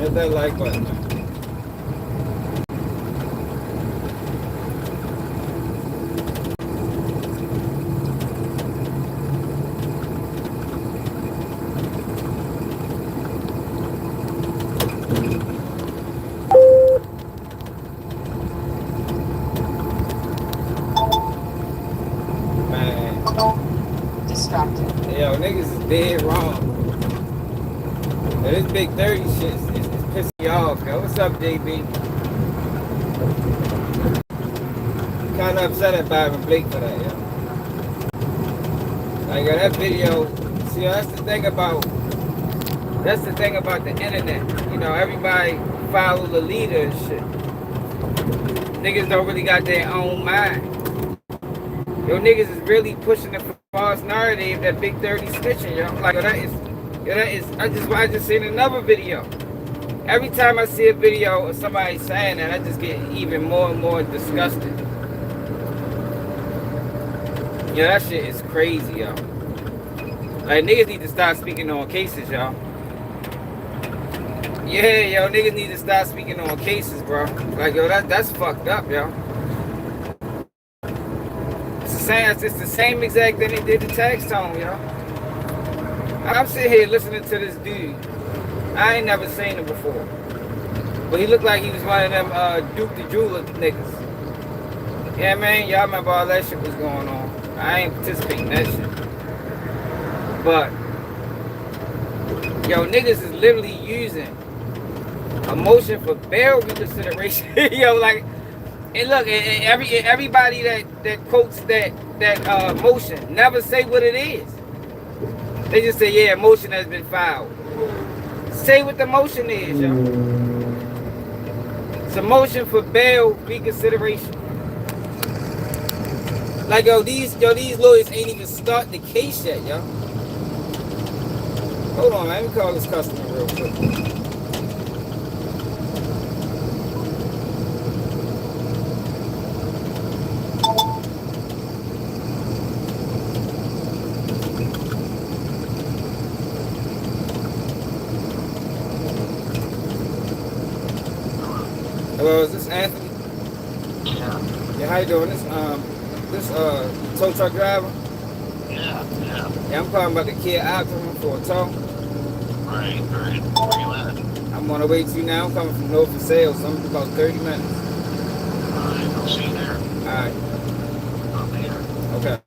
Hit that like button, man. Distracted. Yo, niggas is dead wrong. Yo, this big 30 shit is pissing me off, yo. What's up, JB? Kinda upset at Byron Blake for that, yo. Like, yo, that video, see, that's the thing about the internet. You know, everybody follow the leader and shit. Niggas don't really got their own mind. Yo, niggas is really pushing the false narrative that Big 30 snitching, yo. Like, yo, that is, I just seen another video. Every time I see a video of somebody saying that, I just get even more and more disgusted. Yo, that shit is crazy, yo. Like, niggas need to start speaking on cases, yo. Yeah, yo, niggas need to start speaking on cases, bro. Like, yo, that's fucked up, yo. It's the same exact thing they did to Tax Tone, yo. I'm sitting here listening to this dude. I ain't never seen him before. But he looked like he was one of them Duke the Jeweler niggas. Yeah, man, y'all remember all that shit was going on. I ain't participating in that shit. But, yo, niggas is literally using a motion for bail reconsideration. Yo, like, and look, everybody that quotes that motion never say what it is. They just say, yeah, a motion has been filed. Say what the motion is, yo. It's a motion for bail reconsideration. Like, yo, these lawyers ain't even start the case yet, yo. Hold on, man. Let me call this customer real quick. Hello, is this Anthony? Yeah. Yeah, how you doing? This tow truck driver? Yeah. Yeah, I'm calling about the Kia Optima for a tow. Right. Where you at? I'm on the way to you now. I'm coming from North for sales, so I'm about 30 minutes. Alright, I'll see you there. Alright. I'll be here. Okay.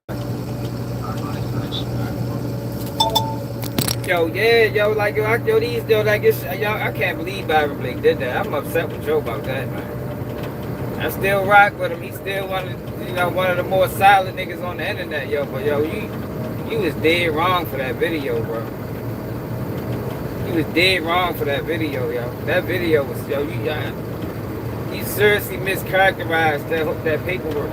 Alright, thanks. Yo, yeah, yo, like, yo, I can't believe Byron Blake did that. I'm upset with Joe about that, man. I still rock with him. He's still one of the more solid niggas on the internet, yo. But yo, you was dead wrong for that video, bro. You was dead wrong for that video, yo. That video was, yo, you seriously mischaracterized that paperwork.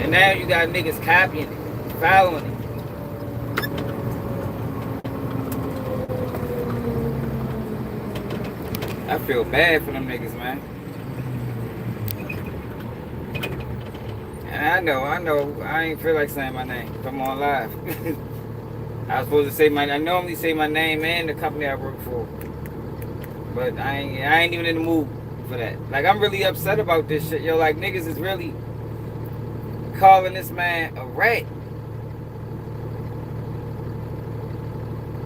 And now you got niggas copying it, following it. I feel bad for them niggas, man. And I know, I ain't feel like saying my name. Come on live. I was supposed to say I normally say my name and the company I work for. But I ain't even in the mood for that. Like, I'm really upset about this shit, yo. Like, niggas is really calling this man a rat.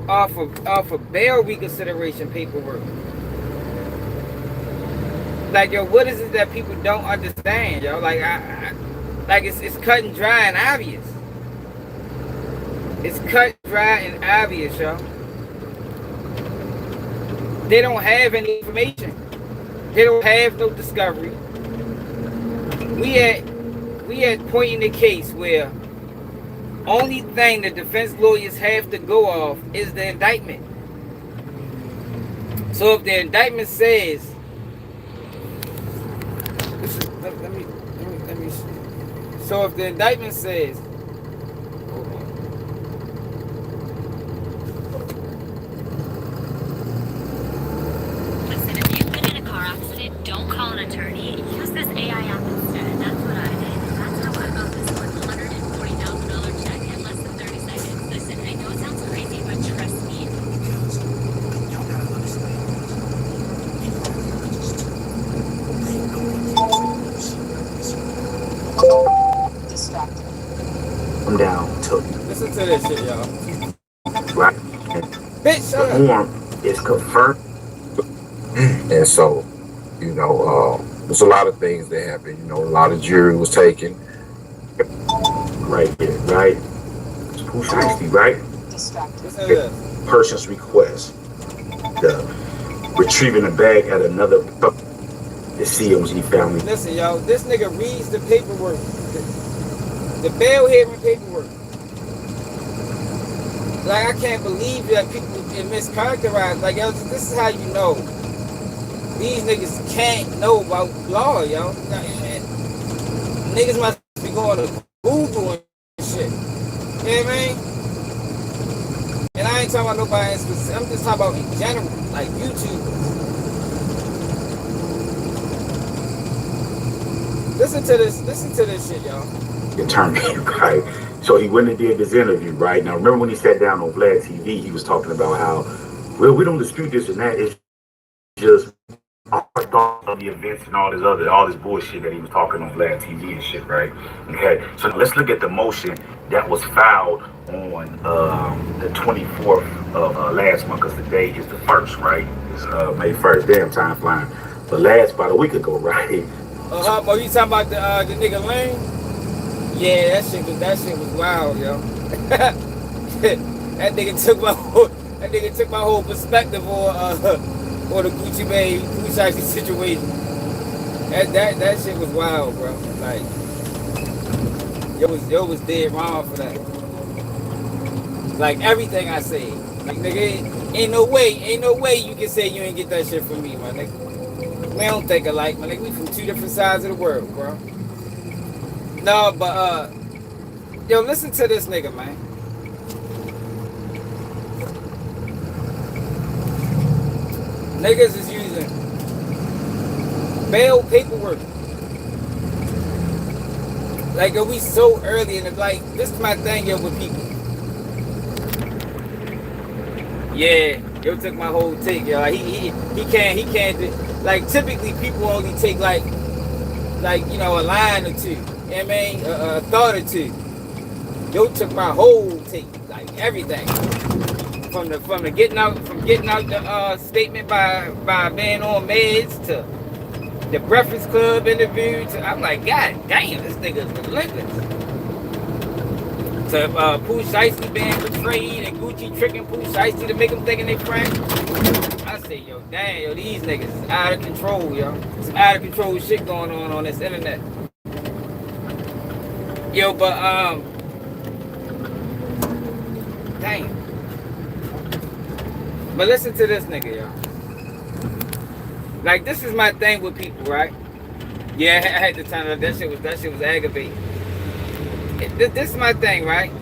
Off of bail reconsideration paperwork. Like, yo, what is it that people don't understand, yo? Like, like it's cut and dry and obvious. It's cut, dry, and obvious, yo. They don't have any information. They don't have no discovery. We at point in the case where only thing the defense lawyers have to go off is the indictment. So if the indictment says, let me see. So if the indictment says, hold on. Listen, if you've been in a car accident, don't call an attorney. Use this AI app instead. And that's what I did. That's how I got this $140,000 check in less than 30 seconds. Listen, I know it sounds crazy, but trust me. Y'all gotta understand. Bitch, The shut up. form is confirmed. And so, there's a lot of things that happened. A lot of jury was taken. Right here, right? It's Pooh Shiesty, right? Listen to this. Person's request. The retrieving the bag at another the CMG family. Listen, y'all. This nigga reads the paperwork. The bail hearing paperwork. Like, I can't believe that people get mischaracterized. Like, yo, this is how you know. These niggas can't know about law, yo. Niggas must be going to Google and shit. You know what I mean? And I ain't talking about nobody in specific. I'm just talking about in general, like YouTubers. Listen to this shit, y'all. Attorney, right? So he went and did this interview, right? Now, remember when he sat down on Vlad TV, he was talking about how, well, we don't dispute this and that. It's just our thoughts of the events and all this bullshit that he was talking on Vlad TV and shit, right? Okay, so now let's look at the motion that was filed on the 24th of last month, because the date is the 1st, right? It's May 1st, damn time flying. But about a week ago, right? But you talking about the nigga Lane? Yeah, that shit was wild, yo. that nigga took my whole perspective on the Gucci Mane, Gucci situation. That shit was wild, bro. Like, yo was dead wrong for that. Like everything I said. Like, nigga, ain't no way you can say you ain't get that shit from me, my nigga. We don't think alike, my nigga. We from two different sides of the world, bro. No, but yo, listen to this nigga, man. Niggas is using bail paperwork. Like, yo, we so early in the, like, this is my thing, yo, with people. Yeah, yo took my whole take, yo. He can't do, like, typically people only take like a line or two. You know what I mean? A thought or two. Yo took my whole take, like everything. From getting out the statement by being on meds to the Breakfast Club interview to, I'm like, God damn, this nigga's relentless. To Pooh Shiesty being betrayed and Gucci tricking Pooh Shiesty to make him thinking they friends. I say, yo, damn, yo, these niggas is out of control, yo. Some out of control shit going on this internet. Yo, but damn. But listen to this nigga, yo. Like, this is my thing with people, right? Yeah, I had to turn it up. That shit was aggravating. This is my thing, right?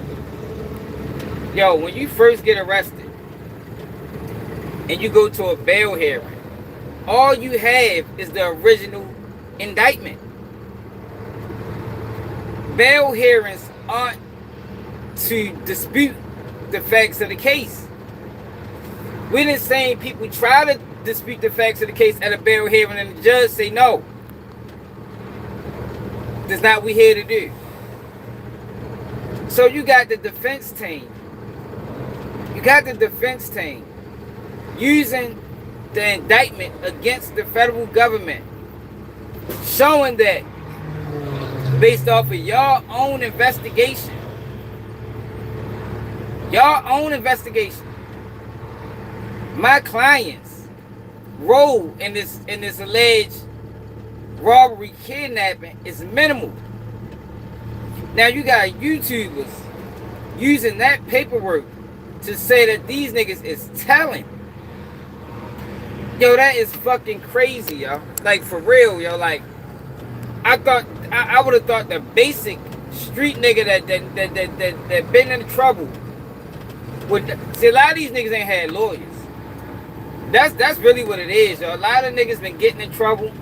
Yo, when you first get arrested and you go to a bail hearing, all you have is the original indictment. Bail hearings aren't to dispute the facts of the case. We didn't say people try to dispute the facts of the case at a bail hearing and the judge say no. That's not what we here to do. So you got the defense team. Using the indictment against the federal government, showing that based off of your own investigation, my client's role in this alleged robbery kidnapping is minimal. Now you got YouTubers using that paperwork to say that these niggas is telling. Yo, that is fucking crazy, yo. Like, for real, yo. Like, I would have thought the basic street nigga that been in trouble would see. A lot of these niggas ain't had lawyers. That's really what it is, yo. A lot of niggas been getting in trouble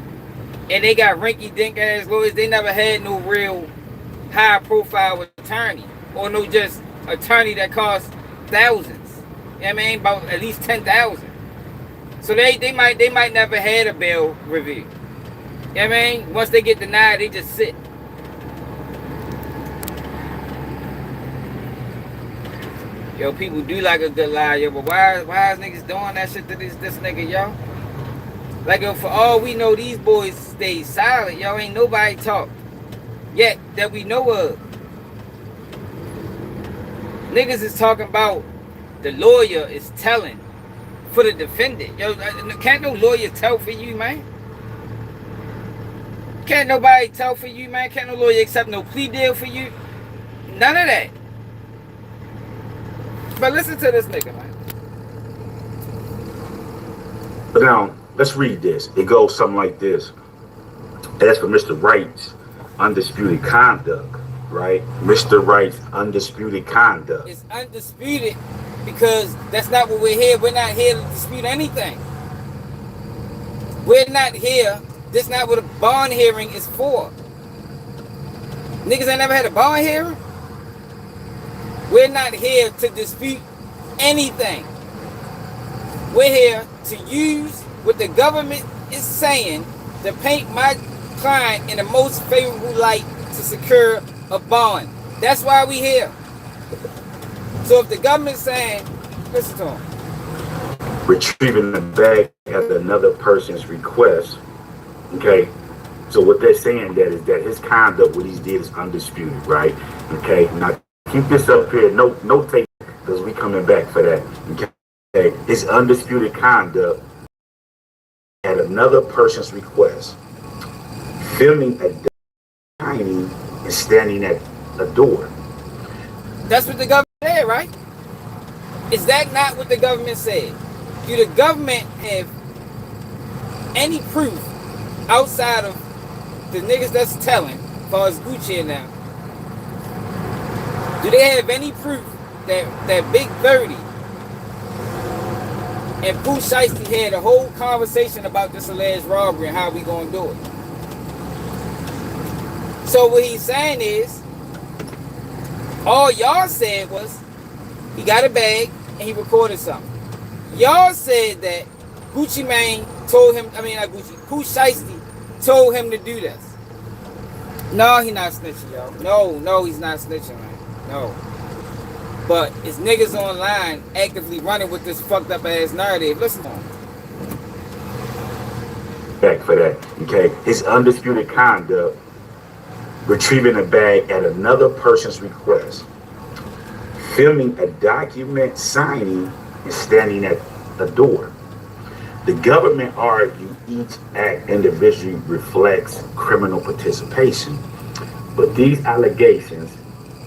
and they got rinky-dink ass lawyers. They never had no real high-profile attorney, or no just attorney that costs thousands. You know what I mean? About at least 10,000. So they might never had a bail review. You know what I mean? Once they get denied, they just sit. Yo, people do like a good lie, yo, but why is niggas doing that shit to this nigga, yo? Like, yo, for all we know, these boys stay silent, yo. Ain't nobody talk yet that we know of. Niggas is talking about the lawyer is telling for the defendant. Yo, can't no lawyer tell for you, man? Can't nobody tell for you, man? Can't no lawyer accept no plea deal for you? None of that. But listen to this nigga, man. But now, let's read this. It goes something like this. As for Mr. Wright's undisputed conduct, right? Mr. Wright's undisputed conduct. It's undisputed because that's not what we're here. We're not here to dispute anything. We're not here. This is not what a bond hearing is for. Niggas ain't never had a bond hearing. We're not here to dispute anything. We're here to use what the government is saying to paint my client in the most favorable light to secure a bond. That's why we here. So if the government's saying, listen to him. Retrieving the bag at another person's request. Okay. So what they're saying that is that his conduct, what he did, is undisputed, right? Okay. Now keep this up here. No take, because we coming back for that. Okay. His undisputed conduct at another person's request. Filming a tiny and standing at a door. That's what the government said, right? Is that not what the government said? Do the government have any proof outside of the niggas that's telling, as far as Gucci now? Do they have any proof that Big 30 and Pooh Shiesty had a whole conversation about this alleged robbery and how we gonna do it? So what he's saying is, all y'all said was he got a bag and he recorded something. Y'all said that Gucci Mane told him, Pooh Shiesty told him to do this. No, he not snitching, yo. No, he's not snitching, man. No. But it's niggas online actively running with this fucked up ass narrative. Listen to him. Back for that, okay? His undisputed conduct, retrieving a bag at another person's request, filming a document, signing, and standing at a door. The government argued each act individually reflects criminal participation, but these allegations,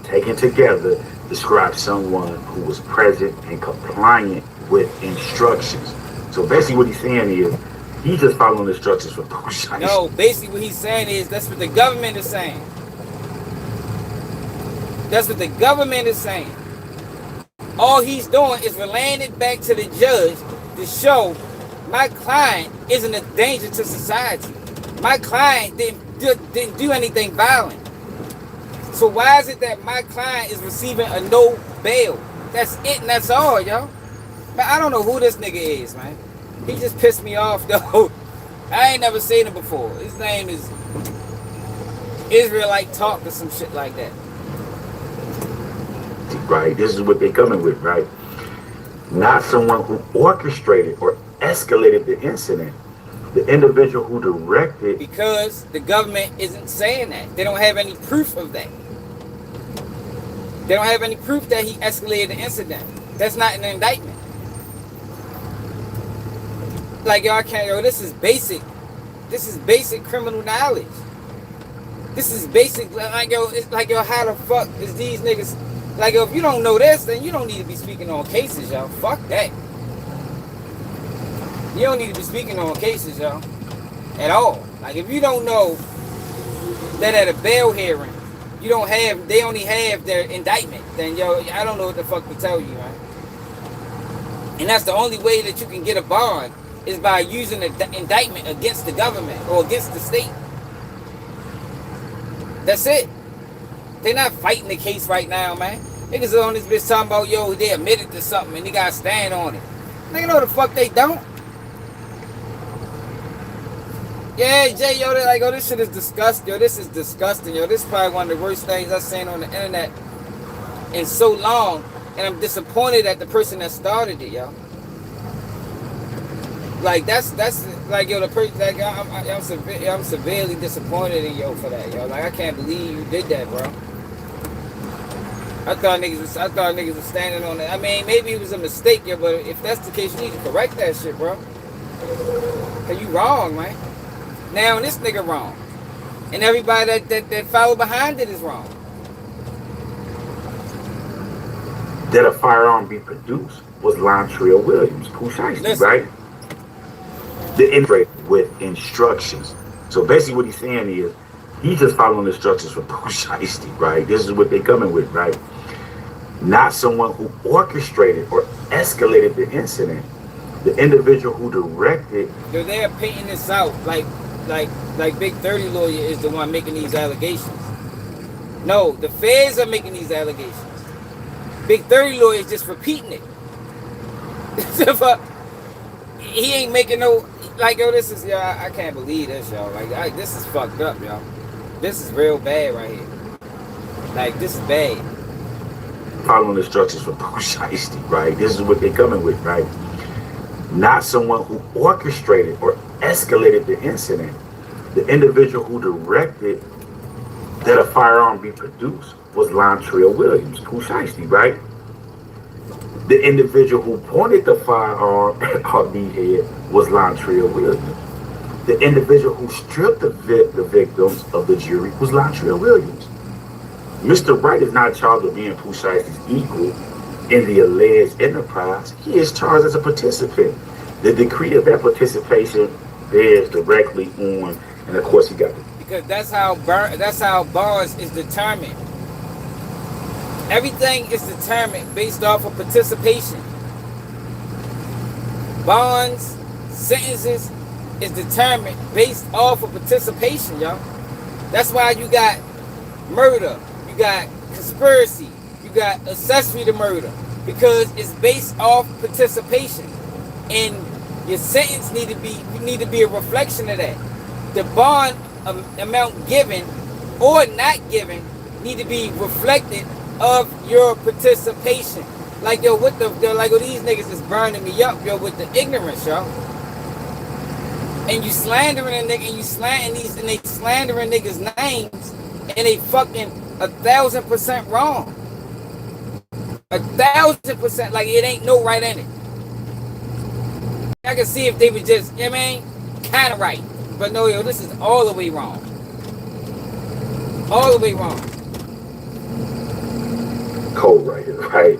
taken together, describe someone who was present and compliant with instructions. So basically what he's saying is, he's just following instructions from Pooh Shiesty. No, basically what he's saying is, that's what the government is saying. That's what the government is saying. All he's doing is relaying it back to the judge to show my client isn't a danger to society. My client didn't do anything violent. So why is it that my client is receiving a no bail? That's it and that's all, yo. But I don't know who this nigga is, man. He just pissed me off, though. I ain't never seen him before. His name is Israelite Talk or some shit like that. Right, this is what they're coming with, right? Not someone who orchestrated or escalated the incident. The individual who directed. Because the government isn't saying that. They don't have any proof of that. They don't have any proof that he escalated the incident. That's not an indictment. Like, yo, I can't, yo, this is basic. This is basic criminal knowledge. This is basic, like, yo, it's like, yo, how the fuck is these niggas, like, yo, if you don't know this, then you don't need to be speaking on cases, yo. Fuck that. You don't need to be speaking on cases, yo. At all. Like, if you don't know that at a bail hearing, you don't have, they only have their indictment, then, yo, I don't know what the fuck to tell you, man. And that's the only way that you can get a bond, is by using an indictment against the government or against the state. That's it. They're not fighting the case right now, man. Niggas on this bitch talking about, yo, they admitted to something and they gotta stand on it. Nigga know the fuck they don't. Yeah, Jay, yo, they're like, oh, this shit is disgusting. Yo, this is disgusting. Yo, this is probably one of the worst things I've seen on the internet in so long. And I'm disappointed at the person that started it, yo. Like that's like yo the person like I'm severely disappointed in yo for that, yo. Like I can't believe you did that, bro. I thought niggas was standing on it. I mean, maybe it was a mistake, yo, but if that's the case, you need to correct that shit, bro. Cause you wrong, man. Now this nigga wrong. And everybody that followed behind it is wrong. That a firearm be produced was Lontrell Williams, Pooh Shiesty, right? The integrate with instructions. So basically what he's saying is he's just following instructions from Pooh Shiesty, right? This is what they're coming with, right? Not someone who orchestrated or escalated the incident. The individual who directed. They're painting this out like Big 30 lawyer is the one making these allegations. No, the feds are making these allegations. Big 30 lawyer is just repeating it. He ain't making no, like, yo, this is, yo, I can't believe this, yo. Like, this is fucked up, yo. This is real bad right here. Like, this is bad. Following instructions from Pooh Shiesty, right? This is what they're coming with, right? Not someone who orchestrated or escalated the incident. The individual who directed that a firearm be produced was Lontrell Williams, Pooh Shiesty, right? The individual who pointed the firearm at RB head was Lontrell Williams. The individual who stripped the victims of the jury was Lontrell Williams. Mr. Wright is not charged with being Pooh Shiesty's equal in the alleged enterprise. He is charged as a participant. The decree of that participation bears directly on, and of course he got it. Because that's how bonds is determined. Everything is determined based off of participation. Bonds, sentences is determined based off of participation, y'all. That's why you got murder, you got conspiracy, you got accessory to murder, because it's based off participation. And your sentence need to be a reflection of that. The bond amount given or not given need to be reflected of your participation. Like, yo, what the like, yo, these niggas is burning me up, yo, with the ignorance, yo. And you slandering a nigga, and they slandering niggas' names, and they fucking 1,000% wrong. 1,000%, like it ain't no right in it. I can see if they were just, you know what I mean, kind of right. But no, yo, this is all the way wrong. All the way wrong. Cold right here, right?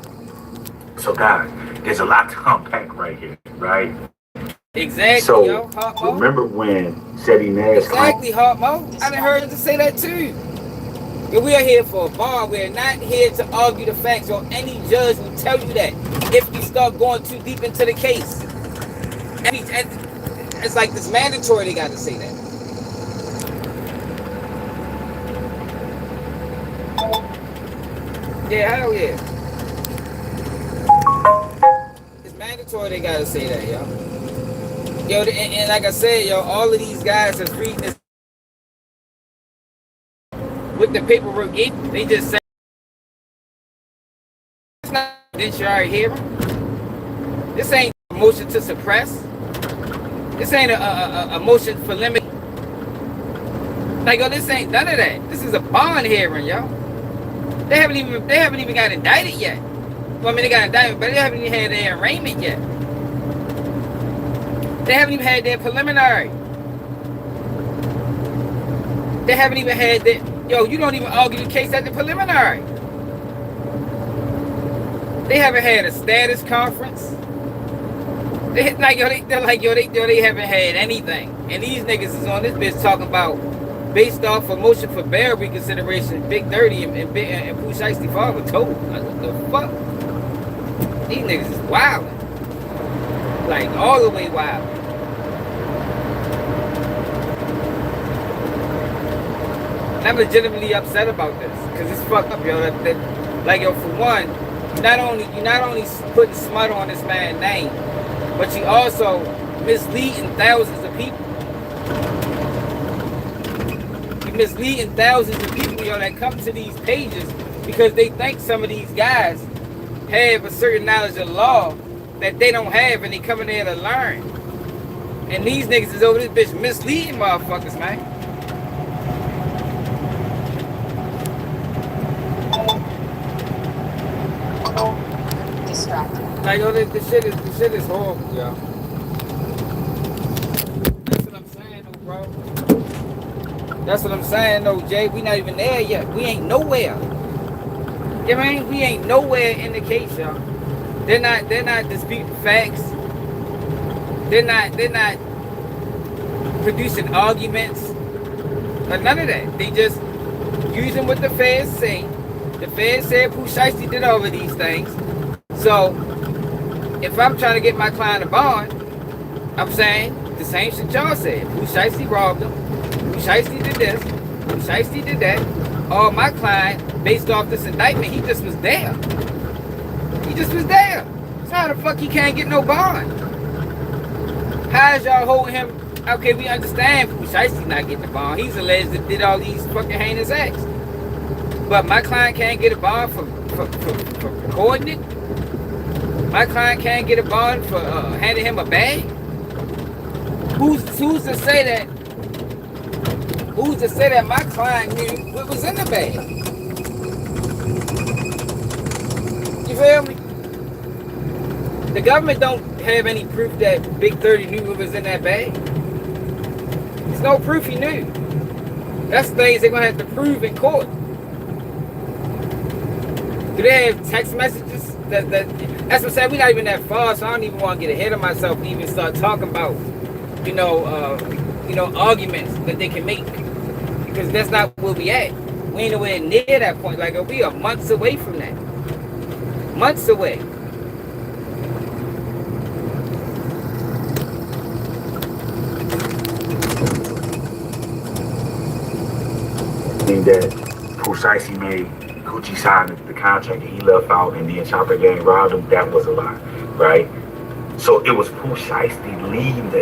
So guys, there's a lot to unpack right here, right? Exactly, so, yo. Hot Mo. Remember when Shetty Nash... Exactly, Hot Mo. I done heard to say that too. And we are here for a bond. We're not here to argue the facts, or any judge will tell you that if you start going too deep into the case. And it's like this mandatory, they got to say that. Yeah, hell yeah. It's mandatory, they got to say that, yo. Yo, and like I said, yo, all of these guys that's reading this with the paperwork, they just say it's not evidentiary hearing. This ain't a motion to suppress. This ain't a motion for limit. Like, yo, this ain't none of that. This is a bond hearing, yo. They haven't even got indicted yet. Well, I mean, they got indicted, but they haven't even had their arraignment yet. They haven't even had their preliminary. They haven't even had their... Yo, you don't even argue the case at the preliminary. They haven't had a status conference. They haven't had anything. And these niggas is on this bitch talking about, based off a motion for bail reconsideration, Big 30 and Pooh Shiesty father told. Like, what the fuck? These niggas is wild. Like, all the way wild. And I'm legitimately upset about this, because it's fucked up, yo. Like, yo, for one, you're not only putting smut on this man's name, but you also misleading thousands of people. You're misleading thousands of people, yo, that come to these pages because they think some of these guys have a certain knowledge of law that they don't have, and they coming there to learn. And these niggas is over this bitch misleading motherfuckers, man. Distracted. Like, yo, this shit is horrible, yo. That's what I'm saying, though, bro. That's what I'm saying, though, Jay. We not even there yet. We ain't nowhere. You know what I mean? We ain't nowhere in the case, y'all. They're not disputing facts. They're not producing arguments or none of that. They just using what the feds say. The feds said Pooh Shiesty did all of these things. So if I'm trying to get my client a bond, I'm saying the same shit y'all said. Pooh Shiesty robbed him. Pooh Shiesty did this. Pooh Shiesty did that. All my client, based off this indictment, he just was there. He just was there. So how the fuck he can't get no bond? How is y'all holding him? Okay, we understand Pooh Shiesty not getting a bond. He's alleged that did all these fucking heinous acts. But my client can't get a bond for recording it. My client can't get a bond for handing him a bag. Who's to say that? Who's to say that my client knew what was in the bag? You feel me? The government don't have any proof that Big 30 knew what was in that bag. There's no proof he knew. That's things they're gonna have to prove in court. Do they have text messages? That's what I'm saying. We're not even that far, so I don't even want to get ahead of myself and even start talking about, arguments that they can make, because that's not where we at. We ain't nowhere near that point. Like, we are months away from that. Months away. That Pooh Shiesty made Gucci sign the contract and he left out and then Chopper Gang robbed him, that was a lie, right? So it was Pooh Shiesty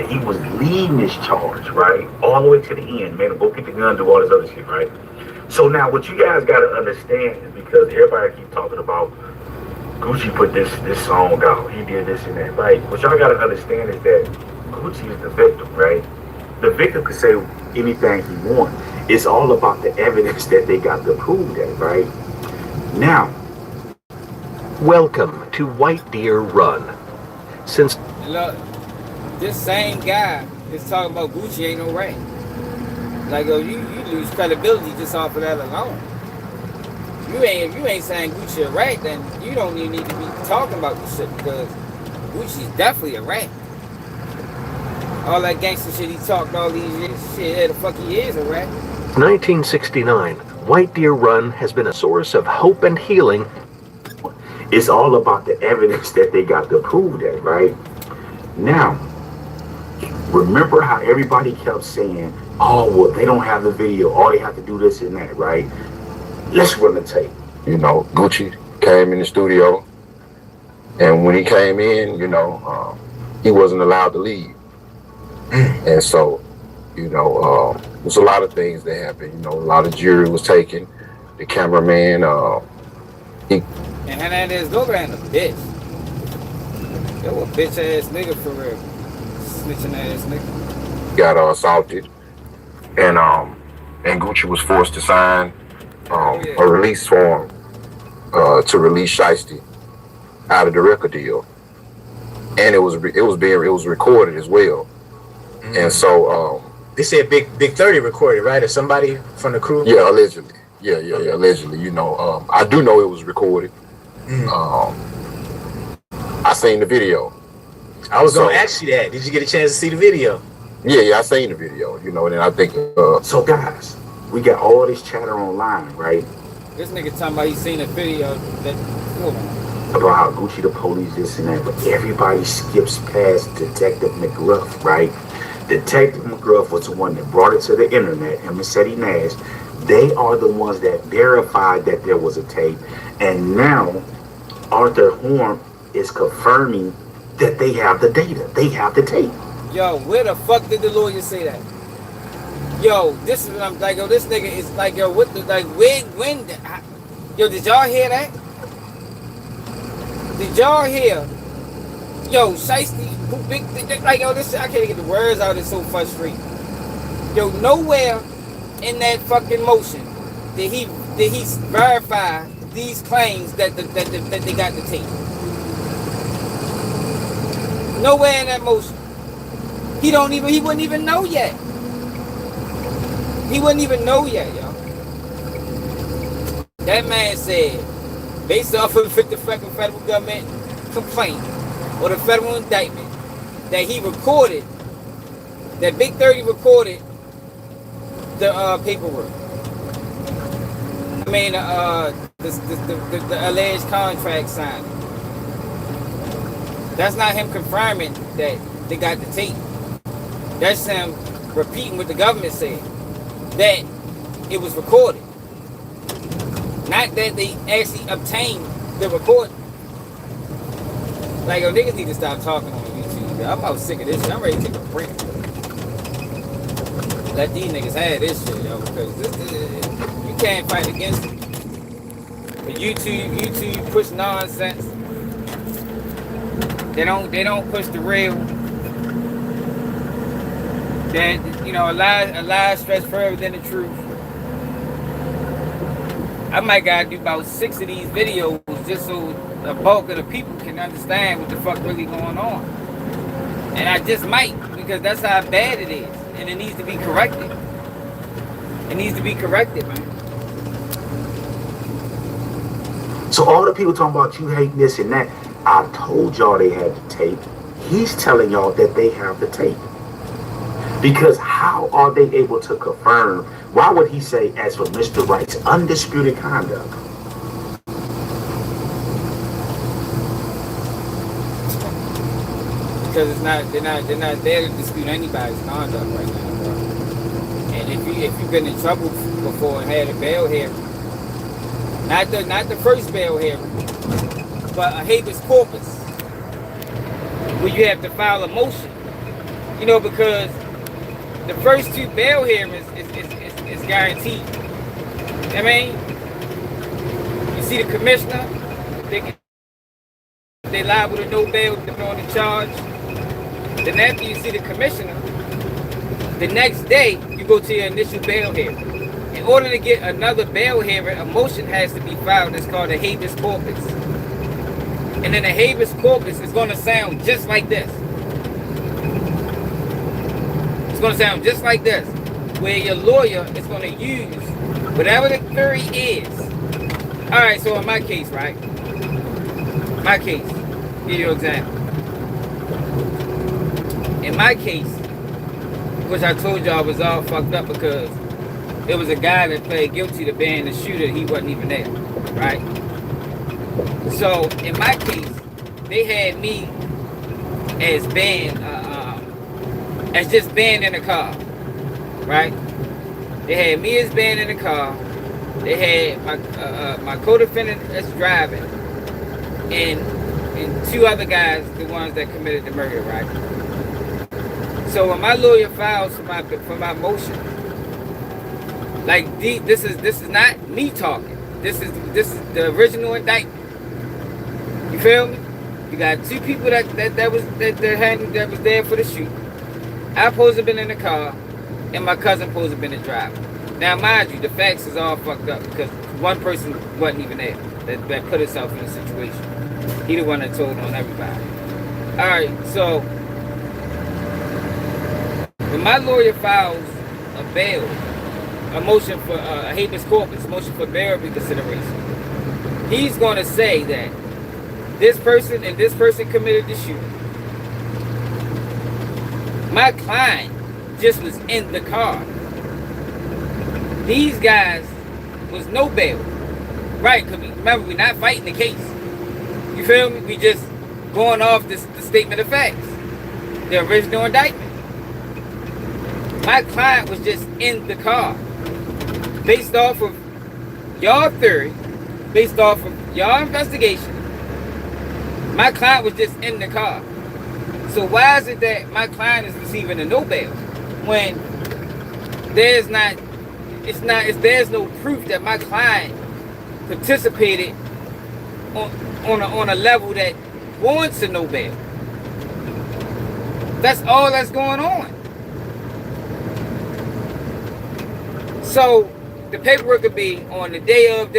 he was leading this charge, right? All the way to the end, man, go get the gun, do all this other shit, right? So now what you guys gotta understand is, because everybody keep talking about Gucci put this song out, he did this and that, right? What y'all gotta understand is that Gucci is the victim, right? The victim could say anything he wants. It's all about the evidence that they got to prove that, right? Now, welcome to White Deer Run. Since look, this same guy is talking about Gucci ain't no rat. Like, you lose credibility just off of that alone. If you ain't saying Gucci a rat, then you don't even need to be talking about this shit, because Gucci's definitely a rat. All that gangster shit he talked all these years, shit, yeah, the fuck he is a rat. 1969, White Deer Run has been a source of hope and healing. It's all about the evidence that they got to prove that, right? Now, remember how everybody kept saying, oh, well, they don't have the video, all they have to do this and that, right? Let's run the tape. Gucci came in the studio, and when he came in, he wasn't allowed to leave. And so, there's a lot of things that happened. A lot of jury was taken. The cameraman, And Hernandez Goga ain't a bitch. Yo, a bitch ass nigga for real. Snitching ass nigga. got assaulted, and Gucci was forced to sign a release form to release Shiesty out of the record deal, and it was recorded as well. Mm-hmm. And so they said Big 30 recorded, right? Or somebody from the crew? Yeah, allegedly. Yeah, allegedly. I do know it was recorded. Mm-hmm. I seen the video. I was gonna ask you that. Did you get a chance to see the video? Yeah, I seen the video. And I think. So guys, we got all this chatter online, right? This nigga talking about he seen a video that. About how Gucci the police, this and that, but everybody skips past Detective McGruff, right? Detective McGruff was the one that brought it to the internet, him and Seti Nash. They are the ones that verified that there was a tape, and now Arthur Horn is confirming that they have the data, they have the tape. Yo, where the fuck did the lawyer say that? Yo, this is what I'm like. Yo, this nigga is like, yo, what the, like, when, yo, did y'all hear that? Did y'all hear? Yo, Shiesty, who big, like, yo, this, I can't get the words out, it's so frustrating. Yo, nowhere in that fucking motion did he verify these claims that they got the tape. Nowhere in that motion. He wouldn't even know yet. He wouldn't even know yet, yo. That man said, based off of the federal government complaint or the federal indictment, that he recorded, that Big 30 recorded the paperwork. I mean, the alleged contract signing. That's not him confirming that they got the tape. That's him repeating what the government said, that it was recorded. Not that they actually obtained the recording. Like, yo, niggas need to stop talking on YouTube. I'm about sick of this shit. I'm ready to take a break. Let these niggas have this shit, yo, because you can't fight against it. But YouTube push nonsense. They don't push the real. That, you know, a lie stretch further than the truth. I might gotta do about 6 of these videos just so the bulk of the people can understand what the fuck really going on. And I just might, because that's how bad it is. And it needs to be corrected. It needs to be corrected, man. So all the people talking about you hating this and that, I told y'all they had the tape. He's telling y'all that they have the tape. Because how are they able to confirm? Why would he say, as for Mr. Wright's undisputed conduct? Because they're not there to dispute anybody's conduct right now, bro. And if you've been in trouble before and had a bail hearing, not the first bail hearing, but a habeas corpus, where you have to file a motion, you know, because the first 2 bail hearings is guaranteed. I mean, you see the commissioner, they liable to no bail depending on the charge. Then after you see the commissioner, the next day you go to your initial bail hearing. In order to get another bail hearing, a motion has to be filed that's called a habeas corpus. And then the habeas corpus is going to sound just like this. It's going to sound just like this, where your lawyer is going to use whatever the theory is. All right, so in my case, right? My case, give you an example. In my case, which I told y'all was all fucked up because it was a guy that played guilty to being the shooter. He wasn't even there, right? So in my case, they had me as being, as just being in the car, right? They had me as being in the car. They had my co-defendant that's driving, and 2 other guys, the ones that committed the murder, right? So when my lawyer files for my motion, like this is not me talking. This is the original indictment. You feel me? You got 2 people that was there for the shoot. I supposed to have been in the car, and my cousin supposed to have been the driver. Now, mind you, the facts is all fucked up because one person wasn't even there that put himself in a situation. He the one that told on everybody. All right, so when my lawyer files a bail, a motion for a habeas corpus, motion for bail reconsideration, he's going to say that this person and this person committed the shooting. My client just was in the car. These guys was no bail. Right, because remember, we're not fighting the case. You feel me? We just going off the statement of facts. The original indictment. My client was just in the car. Based off of y'all theory, based off of y'all investigation, my client was just in the car. So why is it that my client is receiving a no bail when there's no proof that my client participated on a level that warrants a no bail. That's all that's going on. So the paperwork could be on the day of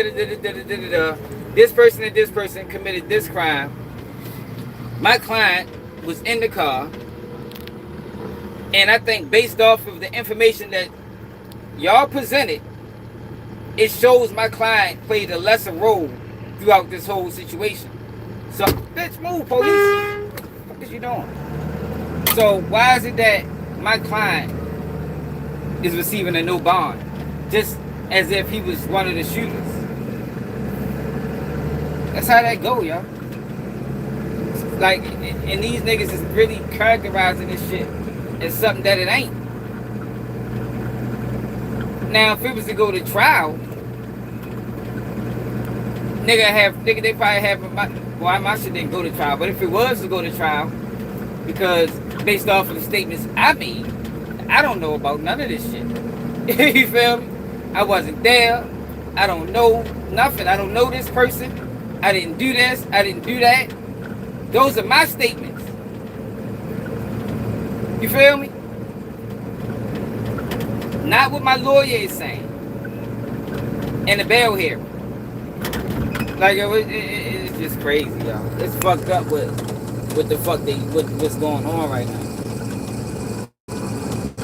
this person and this person committed this crime. My client was in the car, and I think based off of the information that y'all presented, it shows my client played a lesser role throughout this whole situation. So, bitch, move, police. What is you doing? So why is it that my client is receiving a no bond, just as if he was one of the shooters? That's how that go, y'all. Like, and these niggas is really characterizing this shit as something that it ain't. Now, if it was to go to trial, they probably have my shit didn't go to trial. But if it was to go to trial, because based off of the statements I made, I don't know about none of this shit. You feel me? I wasn't there. I don't know nothing. I don't know this person. I didn't do this. I didn't do that. Those are my statements. You feel me? Not what my lawyer is saying in the bail hearing. Like, it's just crazy, y'all. It's fucked up with the fuck what's going on right now.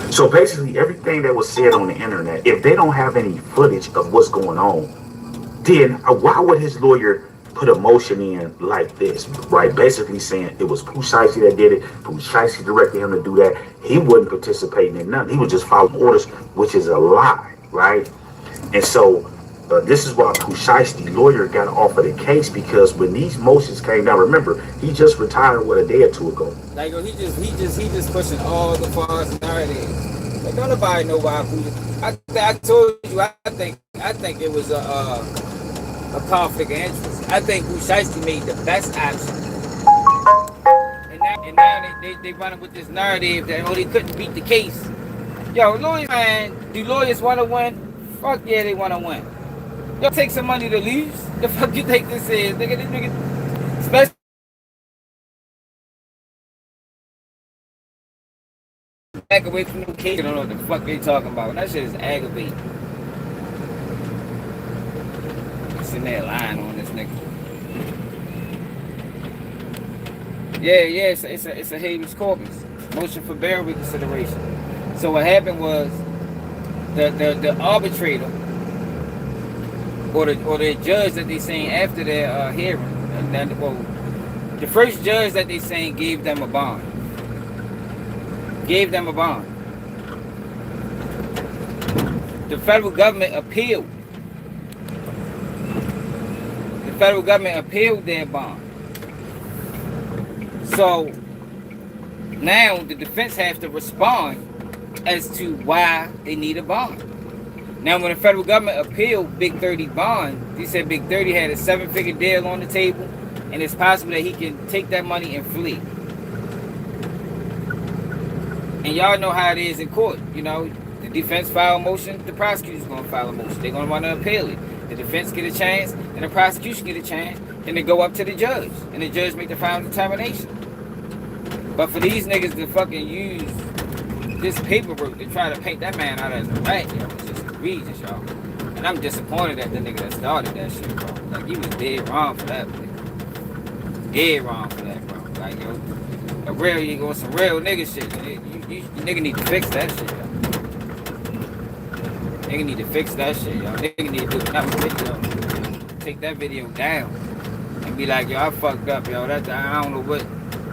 So basically, everything that was said on the internet, if they don't have any footage of what's going on, then why would his lawyer put a motion in like this, right? Basically saying it was Pooh Shiesty that did it. Pooh Shiesty directed him to do that. He wasn't participating in nothing. He was just following orders, which is a lie, right? And so this is why Pooh Shiesty lawyer got offered a case, because when these motions came down, remember, he just retired a day or two ago. Like, he just pushing all the false narratives. Like, don't nobody know why Pooh. I told you, I think it was a conflict of interest. I think Pooh Shiesty made the best option. And now they running with this narrative that they couldn't beat the case. Yo, lawyers, man, do lawyers want to win? Fuck yeah, they want to win. Yo, take some money to lose. The fuck you think this is? Nigga, this nigga, especially back away from the case. I don't know what the fuck they talking about. That shit is aggravating. Sitting there lying on this nigga. Yeah, it's a habeas corpus. Motion for bail reconsideration. So what happened was the arbitrator or the judge that they seen after their hearing, and then, well, the first judge that they seen gave them a bond. The federal government appealed. Their bond. So now the defense has to respond as to why they need a bond. Now, when the federal government appealed Big 30 bond, they said Big 30 had a 7-figure deal on the table, and it's possible that he can take that money and flee. And y'all know how it is in court. You know, the defense file a motion, the prosecutor's going to file a motion. They're going to want to appeal it. The defense get a chance, and the prosecution get a chance, and they go up to the judge, and the judge make the final determination. But for these niggas to fucking use this paperwork to try to paint that man out as a rat, yo, it's just egregious, y'all. And I'm disappointed at the nigga that started that shit, bro. Like, he was dead wrong for that, bro. Dead wrong for that, bro. Like, yo, you on some real nigga shit. You nigga need to fix that shit, yo. Nigga need to fix that shit, yo. Nigga need to do nothing with it, yo. Take that video down and be like, yo, I fucked up, yo. I don't know what.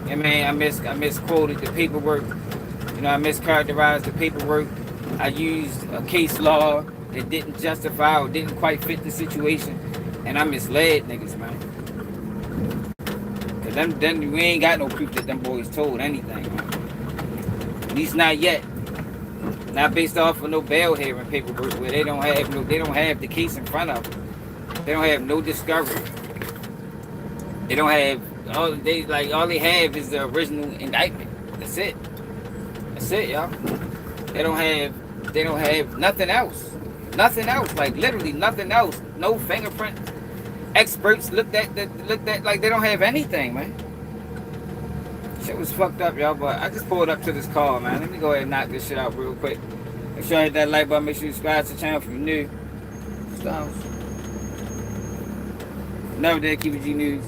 I mean, I misquoted the paperwork. You know, I mischaracterized the paperwork. I used a case law that didn't justify or didn't quite fit the situation, and I misled niggas, man. Cause then we ain't got no proof that them boys told anything, man. At least not yet. Not based off of no bail hearing paperwork where they don't have the case in front of them. They don't have no discovery. They don't have all they have is the original indictment. That's it, y'all. They don't have nothing else. Nothing else. Like, literally nothing else. No fingerprint. experts looked at like they don't have anything, man. Shit was fucked up, y'all. But I just pulled up to this call, man. Let me go ahead and knock this shit out real quick. Make sure you hit that like button. Make sure you subscribe to the channel if you're new. Never did keep it G News.